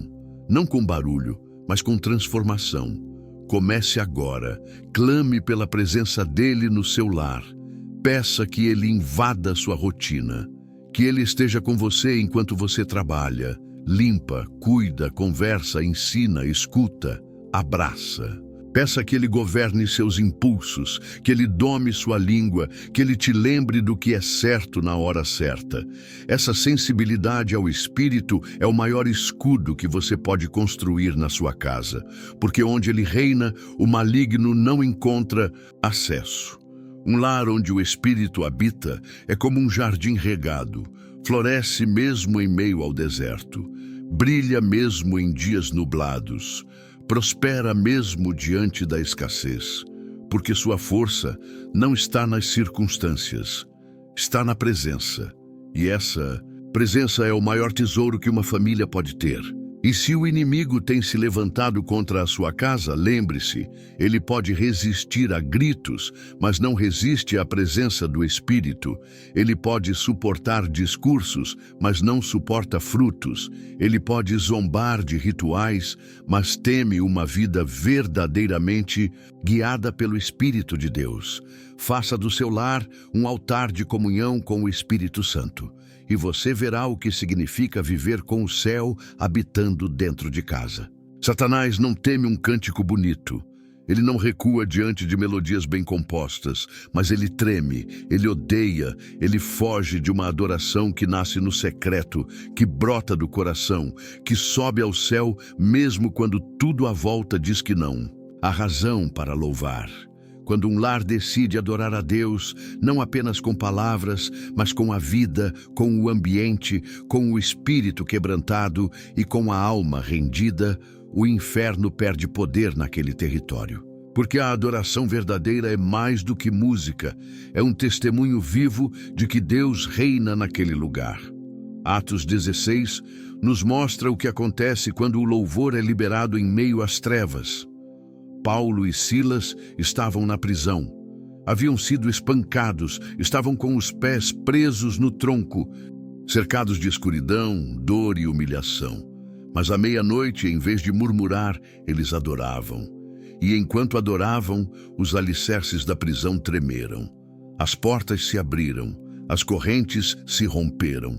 Não com barulho, mas com transformação. Comece agora. Clame pela presença dEle no seu lar. Peça que Ele invada sua rotina, que Ele esteja com você enquanto você trabalha, limpa, cuida, conversa, ensina, escuta, abraça. Peça que Ele governe seus impulsos, que Ele dome sua língua, que Ele te lembre do que é certo na hora certa. Essa sensibilidade ao Espírito é o maior escudo que você pode construir na sua casa, porque onde Ele reina, o maligno não encontra acesso. Um lar onde o Espírito habita é como um jardim regado, floresce mesmo em meio ao deserto, brilha mesmo em dias nublados, prospera mesmo diante da escassez, porque sua força não está nas circunstâncias, está na presença. E essa presença é o maior tesouro que uma família pode ter. E se o inimigo tem se levantado contra a sua casa, lembre-se, ele pode resistir a gritos, mas não resiste à presença do Espírito. Ele pode suportar discursos, mas não suporta frutos. Ele pode zombar de rituais, mas teme uma vida verdadeiramente guiada pelo Espírito de Deus. Faça do seu lar um altar de comunhão com o Espírito Santo. E você verá o que significa viver com o céu habitando dentro de casa. Satanás não teme um cântico bonito. Ele não recua diante de melodias bem compostas, mas ele treme, ele odeia, ele foge de uma adoração que nasce no secreto, que brota do coração, que sobe ao céu mesmo quando tudo à volta diz que não. Há razão para louvar. Quando um lar decide adorar a Deus, não apenas com palavras, mas com a vida, com o ambiente, com o espírito quebrantado e com a alma rendida, o inferno perde poder naquele território. Porque a adoração verdadeira é mais do que música, é um testemunho vivo de que Deus reina naquele lugar. Atos 16 nos mostra o que acontece quando o louvor é liberado em meio às trevas. Paulo e Silas estavam na prisão. Haviam sido espancados, estavam com os pés presos no tronco, cercados de escuridão, dor e humilhação. Mas à meia-noite, em vez de murmurar, eles adoravam. E enquanto adoravam, os alicerces da prisão tremeram. As portas se abriram, as correntes se romperam.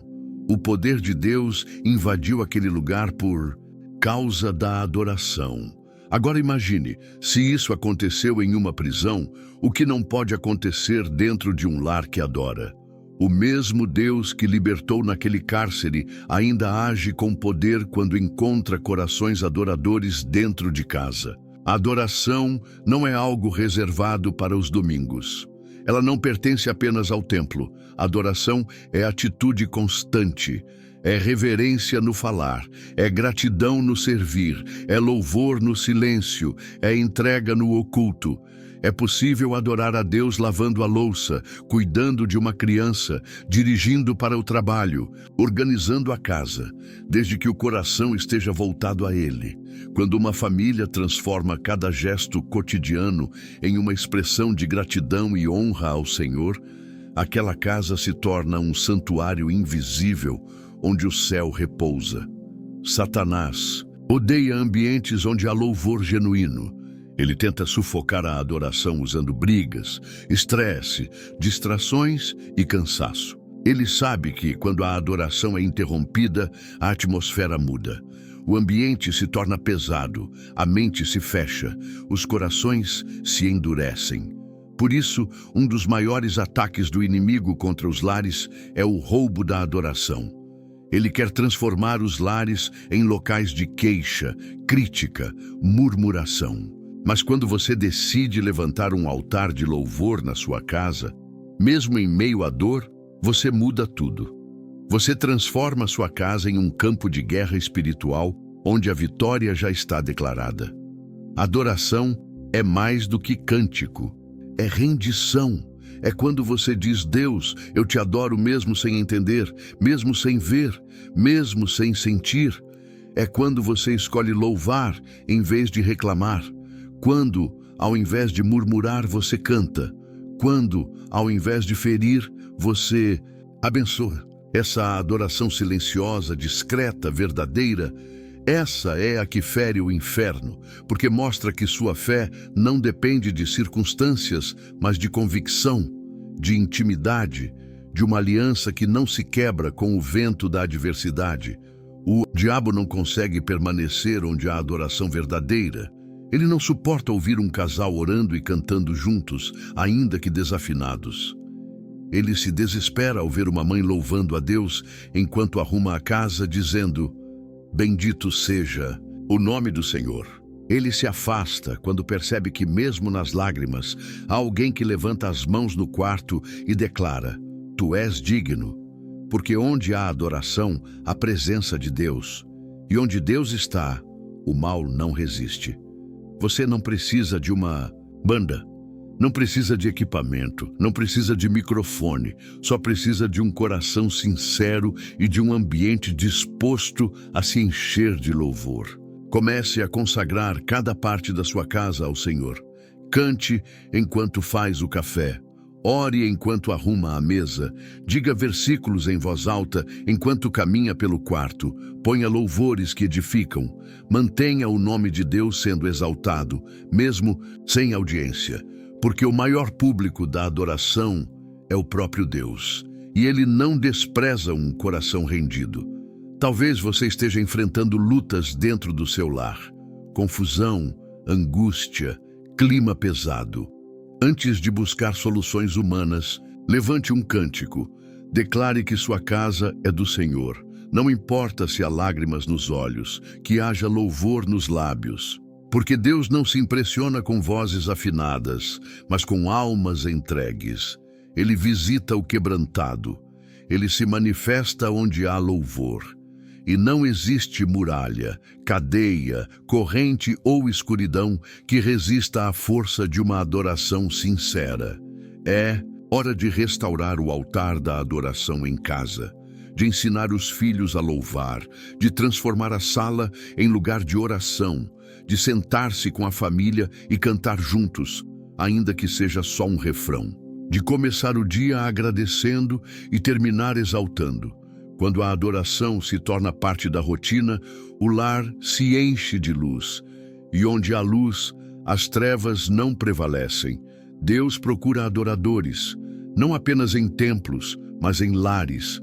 O poder de Deus invadiu aquele lugar por causa da adoração. Agora imagine, se isso aconteceu em uma prisão, o que não pode acontecer dentro de um lar que adora? O mesmo Deus que libertou naquele cárcere ainda age com poder quando encontra corações adoradores dentro de casa. A adoração não é algo reservado para os domingos. Ela não pertence apenas ao templo. A adoração é atitude constante. É reverência no falar, é gratidão no servir, é louvor no silêncio, é entrega no oculto. É possível adorar a Deus lavando a louça, cuidando de uma criança, dirigindo para o trabalho, organizando a casa, desde que o coração esteja voltado a Ele. Quando uma família transforma cada gesto cotidiano em uma expressão de gratidão e honra ao Senhor, aquela casa se torna um santuário invisível, onde o céu repousa. Satanás odeia ambientes onde há louvor genuíno. Ele tenta sufocar a adoração usando brigas, estresse, distrações e cansaço. Ele sabe que, quando a adoração é interrompida, a atmosfera muda. O ambiente se torna pesado, a mente se fecha, os corações se endurecem. Por isso, um dos maiores ataques do inimigo contra os lares é o roubo da adoração. Ele quer transformar os lares em locais de queixa, crítica, murmuração. Mas quando você decide levantar um altar de louvor na sua casa, mesmo em meio à dor, você muda tudo. Você transforma sua casa em um campo de guerra espiritual, onde a vitória já está declarada. Adoração é mais do que cântico, é rendição. É quando você diz: Deus, eu te adoro mesmo sem entender, mesmo sem ver, mesmo sem sentir. É quando você escolhe louvar em vez de reclamar. Quando, ao invés de murmurar, você canta. Quando, ao invés de ferir, você abençoa. Essa adoração silenciosa, discreta, verdadeira, essa é a que fere o inferno, porque mostra que sua fé não depende de circunstâncias, mas de convicção, de intimidade, de uma aliança que não se quebra com o vento da adversidade. O diabo não consegue permanecer onde há adoração verdadeira. Ele não suporta ouvir um casal orando e cantando juntos, ainda que desafinados. Ele se desespera ao ver uma mãe louvando a Deus enquanto arruma a casa, dizendo: Bendito seja o nome do Senhor. Ele se afasta quando percebe que, mesmo nas lágrimas, há alguém que levanta as mãos no quarto e declara: Tu és digno. Porque onde há adoração, há presença de Deus. E onde Deus está, o mal não resiste. Você não precisa de uma banda, não precisa de equipamento, não precisa de microfone, só precisa de um coração sincero e de um ambiente disposto a se encher de louvor. Comece a consagrar cada parte da sua casa ao Senhor. Cante enquanto faz o café. Ore enquanto arruma a mesa. Diga versículos em voz alta enquanto caminha pelo quarto. Ponha louvores que edificam. Mantenha o nome de Deus sendo exaltado, mesmo sem audiência. Porque o maior público da adoração é o próprio Deus. E Ele não despreza um coração rendido. Talvez você esteja enfrentando lutas dentro do seu lar. Confusão, angústia, clima pesado. Antes de buscar soluções humanas, levante um cântico. Declare que sua casa é do Senhor. Não importa se há lágrimas nos olhos, que haja louvor nos lábios. Porque Deus não se impressiona com vozes afinadas, mas com almas entregues. Ele visita o quebrantado. Ele se manifesta onde há louvor. E não existe muralha, cadeia, corrente ou escuridão que resista à força de uma adoração sincera. É hora de restaurar o altar da adoração em casa, de ensinar os filhos a louvar, de transformar a sala em lugar de oração, de sentar-se com a família e cantar juntos, ainda que seja só um refrão, de começar o dia agradecendo e terminar exaltando. Quando a adoração se torna parte da rotina, o lar se enche de luz. E onde há luz, as trevas não prevalecem. Deus procura adoradores, não apenas em templos, mas em lares.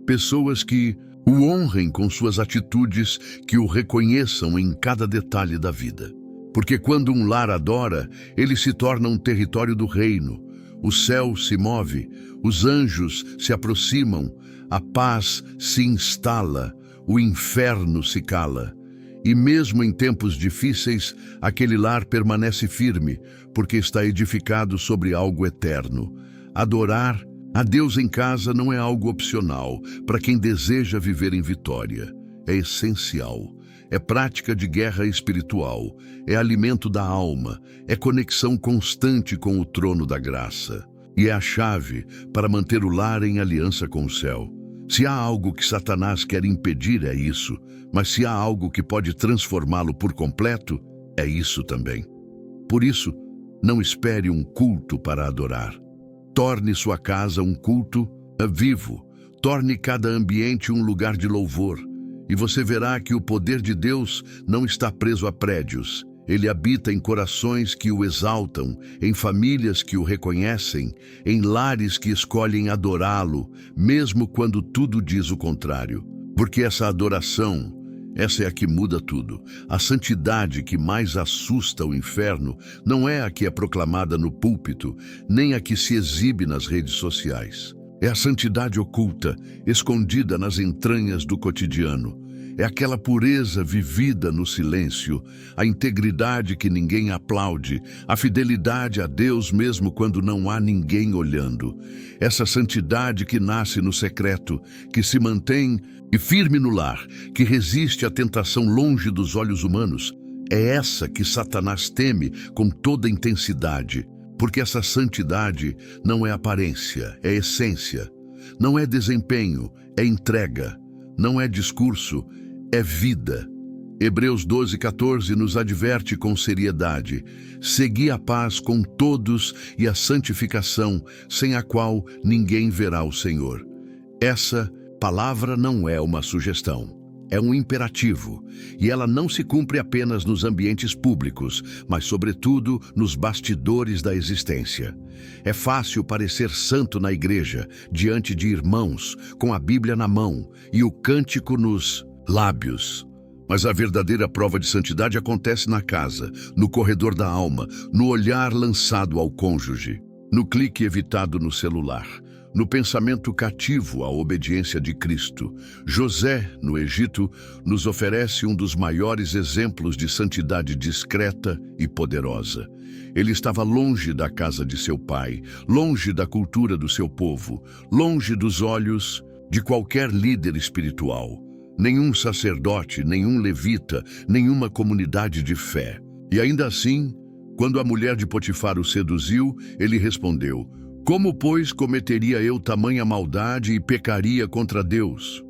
Pessoas que o honrem com suas atitudes, que o reconheçam em cada detalhe da vida. Porque quando um lar adora, ele se torna um território do reino. O céu se move, os anjos se aproximam, a paz se instala, o inferno se cala. E mesmo em tempos difíceis, aquele lar permanece firme, porque está edificado sobre algo eterno. Adorar a Deus em casa não é algo opcional para quem deseja viver em vitória. É essencial. É prática de guerra espiritual. É alimento da alma. É conexão constante com o trono da graça. E é a chave para manter o lar em aliança com o céu. Se há algo que Satanás quer impedir, é isso. Mas se há algo que pode transformá-lo por completo, é isso também. Por isso, não espere um culto para adorar. Torne sua casa um culto vivo. Torne cada ambiente um lugar de louvor. E você verá que o poder de Deus não está preso a prédios. Ele habita em corações que o exaltam, em famílias que o reconhecem, em lares que escolhem adorá-lo, mesmo quando tudo diz o contrário. Porque essa adoração, essa é a que muda tudo. A santidade que mais assusta o inferno não é a que é proclamada no púlpito, nem a que se exibe nas redes sociais. É a santidade oculta, escondida nas entranhas do cotidiano. É aquela pureza vivida no silêncio, a integridade que ninguém aplaude, a fidelidade a Deus mesmo quando não há ninguém olhando. Essa santidade que nasce no secreto, que se mantém firme no lar, que resiste à tentação longe dos olhos humanos. É essa que Satanás teme com toda intensidade, porque essa santidade não é aparência, é essência. Não é desempenho, é entrega. Não é discurso, é vida. Hebreus 12:14 nos adverte com seriedade: segui a paz com todos e a santificação, sem a qual ninguém verá o Senhor. Essa palavra não é uma sugestão, é um imperativo, e ela não se cumpre apenas nos ambientes públicos, mas sobretudo nos bastidores da existência. É fácil parecer santo na igreja, diante de irmãos, com a Bíblia na mão e o cântico nos lábios. Mas a verdadeira prova de santidade acontece na casa, no corredor da alma, no olhar lançado ao cônjuge, no clique evitado no celular, no pensamento cativo à obediência de Cristo. José, no Egito, nos oferece um dos maiores exemplos de santidade discreta e poderosa. Ele estava longe da casa de seu pai, longe da cultura do seu povo, longe dos olhos de qualquer líder espiritual. Nenhum sacerdote, nenhum levita, nenhuma comunidade de fé. E ainda assim, quando a mulher de Potifar o seduziu, ele respondeu: como, pois, cometeria eu tamanha maldade e pecaria contra Deus?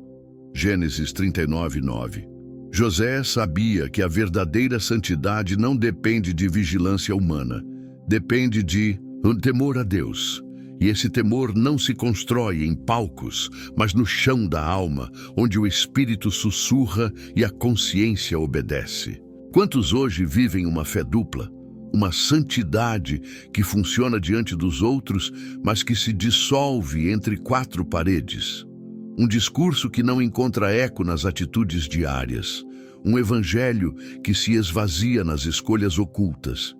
Gênesis 39:9. José sabia que a verdadeira santidade não depende de vigilância humana, depende de temor a Deus. E esse temor não se constrói em palcos, mas no chão da alma, onde o espírito sussurra e a consciência obedece. Quantos hoje vivem uma fé dupla? Uma santidade que funciona diante dos outros, mas que se dissolve entre quatro paredes. Um discurso que não encontra eco nas atitudes diárias. Um evangelho que se esvazia nas escolhas ocultas.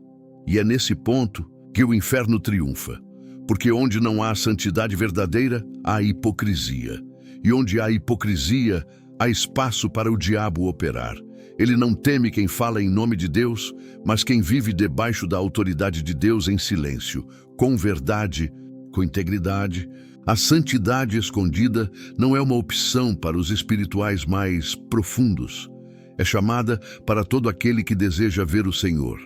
E é nesse ponto que o inferno triunfa. Porque onde não há santidade verdadeira, há hipocrisia. E onde há hipocrisia, há espaço para o diabo operar. Ele não teme quem fala em nome de Deus, mas quem vive debaixo da autoridade de Deus em silêncio, com verdade, com integridade. A santidade escondida não é uma opção para os espirituais mais profundos. É chamada para todo aquele que deseja ver o Senhor.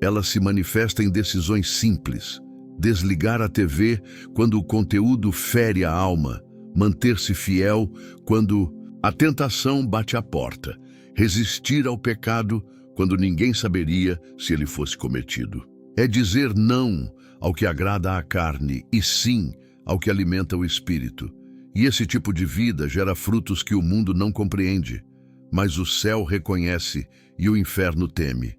Ela se manifesta em decisões simples. Desligar a TV quando o conteúdo fere a alma, manter-se fiel quando a tentação bate à porta, resistir ao pecado quando ninguém saberia se ele fosse cometido. É dizer não ao que agrada à carne e sim ao que alimenta o espírito. E esse tipo de vida gera frutos que o mundo não compreende, mas o céu reconhece e o inferno teme.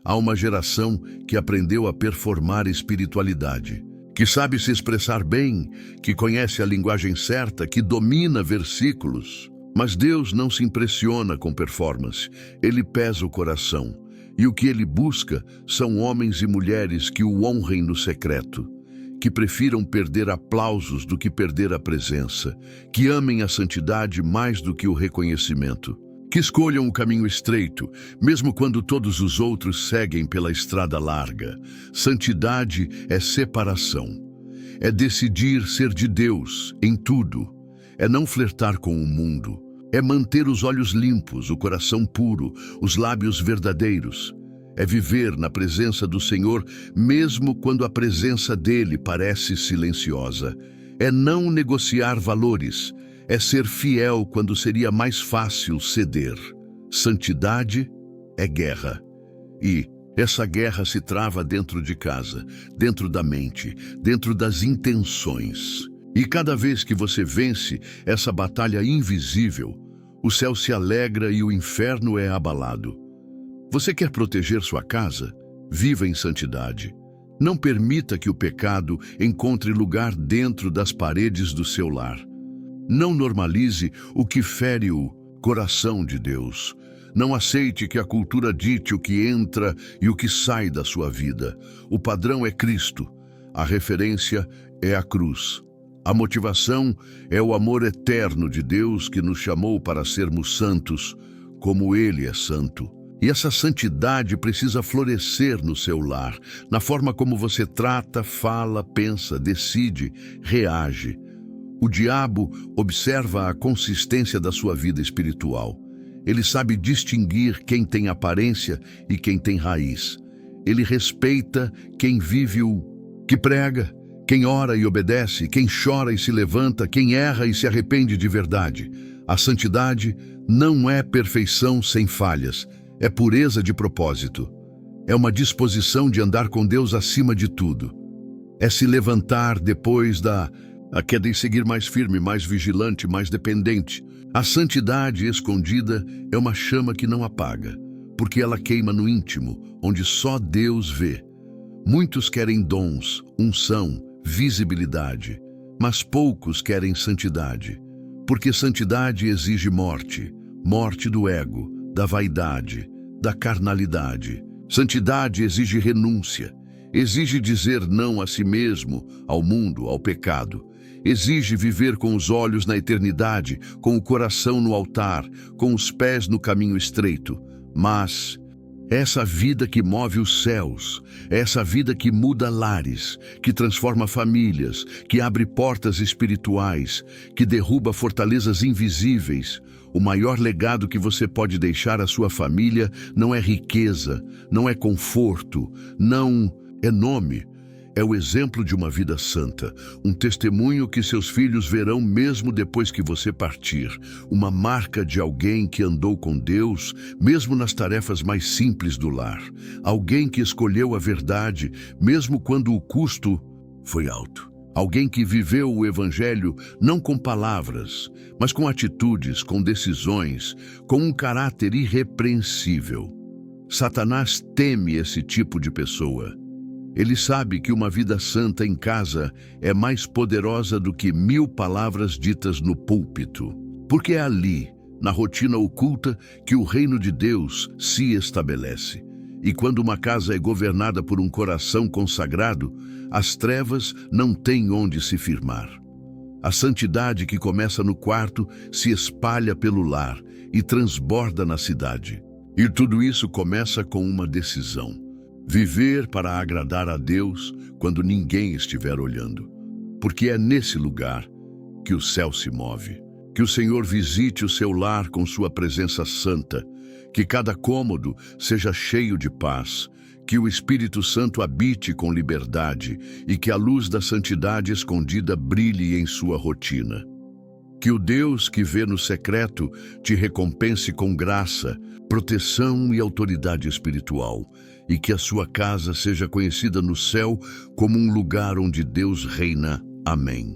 Há uma geração que aprendeu a performar espiritualidade, que sabe se expressar bem, que conhece a linguagem certa, que domina versículos. Mas Deus não se impressiona com performance, Ele pesa o coração. E o que Ele busca são homens e mulheres que o honrem no secreto, que prefiram perder aplausos do que perder a presença, que amem a santidade mais do que o reconhecimento. Que escolham o caminho estreito, mesmo quando todos os outros seguem pela estrada larga. Santidade é separação. É decidir ser de Deus em tudo. É não flertar com o mundo. É manter os olhos limpos, o coração puro, os lábios verdadeiros. É viver na presença do Senhor, mesmo quando a presença dele parece silenciosa. É não negociar valores. É ser fiel quando seria mais fácil ceder. Santidade é guerra. E essa guerra se trava dentro de casa, dentro da mente, dentro das intenções. E cada vez que você vence essa batalha invisível, o céu se alegra e o inferno é abalado. Você quer proteger sua casa? Viva em santidade. Não permita que o pecado encontre lugar dentro das paredes do seu lar. Não normalize o que fere o coração de Deus. Não aceite que a cultura dite o que entra e o que sai da sua vida. O padrão é Cristo. A referência é a cruz. A motivação é o amor eterno de Deus que nos chamou para sermos santos, como Ele é santo. E essa santidade precisa florescer no seu lar, na forma como você trata, fala, pensa, decide, reage. O diabo observa a consistência da sua vida espiritual. Ele sabe distinguir quem tem aparência e quem tem raiz. Ele respeita quem vive o que prega, quem ora e obedece, quem chora e se levanta, quem erra e se arrepende de verdade. A santidade não é perfeição sem falhas. É pureza de propósito. É uma disposição de andar com Deus acima de tudo. É se levantar depois da queda e seguir mais firme, mais vigilante, mais dependente. A santidade escondida é uma chama que não apaga, porque ela queima no íntimo, onde só Deus vê. Muitos querem dons, unção, visibilidade, mas poucos querem santidade, porque santidade exige morte, morte do ego, da vaidade, da carnalidade. Santidade exige renúncia, exige dizer não a si mesmo, ao mundo, ao pecado. Exige viver com os olhos na eternidade, com o coração no altar, com os pés no caminho estreito. Mas essa vida que move os céus, essa vida que muda lares, que transforma famílias, que abre portas espirituais, que derruba fortalezas invisíveis. O maior legado que você pode deixar à sua família não é riqueza, não é conforto, não é nome. É o exemplo de uma vida santa, um testemunho que seus filhos verão mesmo depois que você partir, uma marca de alguém que andou com Deus, mesmo nas tarefas mais simples do lar, alguém que escolheu a verdade, mesmo quando o custo foi alto. Alguém que viveu o Evangelho não com palavras, mas com atitudes, com decisões, com um caráter irrepreensível. Satanás teme esse tipo de pessoa. Ele sabe que uma vida santa em casa é mais poderosa do que 1000 palavras ditas no púlpito, porque é ali, na rotina oculta, que o reino de Deus se estabelece. E quando uma casa é governada por um coração consagrado, as trevas não têm onde se firmar. A santidade que começa no quarto se espalha pelo lar e transborda na cidade. E tudo isso começa com uma decisão: viver para agradar a Deus quando ninguém estiver olhando. Porque é nesse lugar que o céu se move. Que o Senhor visite o seu lar com sua presença santa. Que cada cômodo seja cheio de paz, que o Espírito Santo habite com liberdade e que a luz da santidade escondida brilhe em sua rotina. Que o Deus que vê no secreto te recompense com graça, proteção e autoridade espiritual, e que a sua casa seja conhecida no céu como um lugar onde Deus reina. Amém.